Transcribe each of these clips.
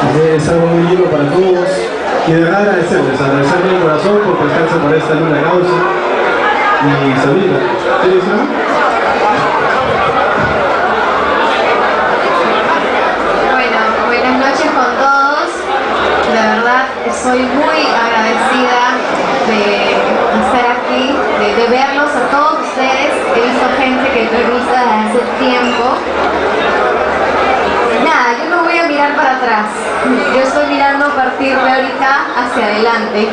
Es algo muy lindo para todos y de verdad agradecerles de corazón por prestarse por esta linda causa. Y Sabrina, ¿tienes algo? Bueno, buenas noches con todos. De verdad soy muy agradecida de estar aquí, de verlos a todos ustedes. He visto gente que no he visto desde hace tiempo. Nada, yo no voy a mirar para atrás. Yo estoy mirando a partir de ahorita hacia adelante.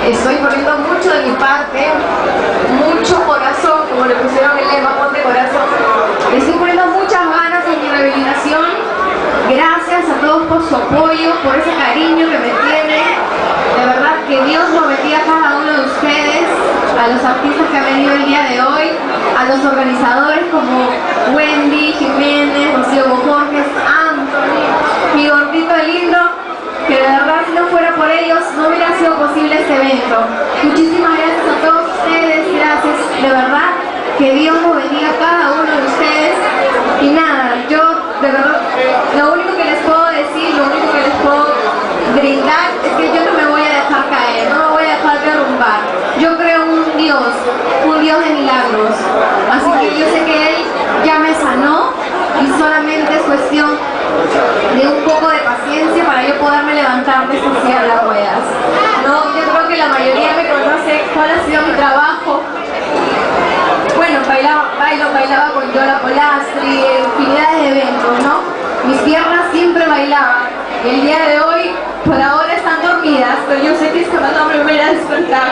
Estoy poniendo mucho de mi parte, mucho corazón, como le pusieron el lema, ponte corazón. Le estoy poniendo muchas ganas en mi rehabilitación. Gracias a todos por su apoyo, por ese cariño que me tienen. De verdad que Dios lo bendiga a cada uno de ustedes, a los artistas que han venido el día de hoy, a los organizadores como Wendy, Jiménez, Rocío Borges, Anthony, mi gordito lindo, que de verdad si no fuera por ellos no hubiera sido posible este evento. Muchísimas gracias a todos ustedes, gracias, de verdad, que Dios los bendiga a cada uno de ustedes. Y nada, yo de verdad, lo único que les puedo decir, lo único que les puedo brindar es que yo no me voy a dejar caer, no me voy a dejar derrumbar. Yo creo en un Dios de milagros. Así que yo sé que Él ya me sanó y solamente es cuestión de un poco de paciencia para yo poderme levantar de esta silla de las ruedas. No, yo creo que la mayoría me conoce cuál ha sido mi trabajo. Bueno, bailaba con Yola Polastri, infinidad de eventos, ¿no? Mis piernas siempre bailaban. Y el día de hoy, por ahora están dormidas, pero yo sé que esta mano me voy a despertar.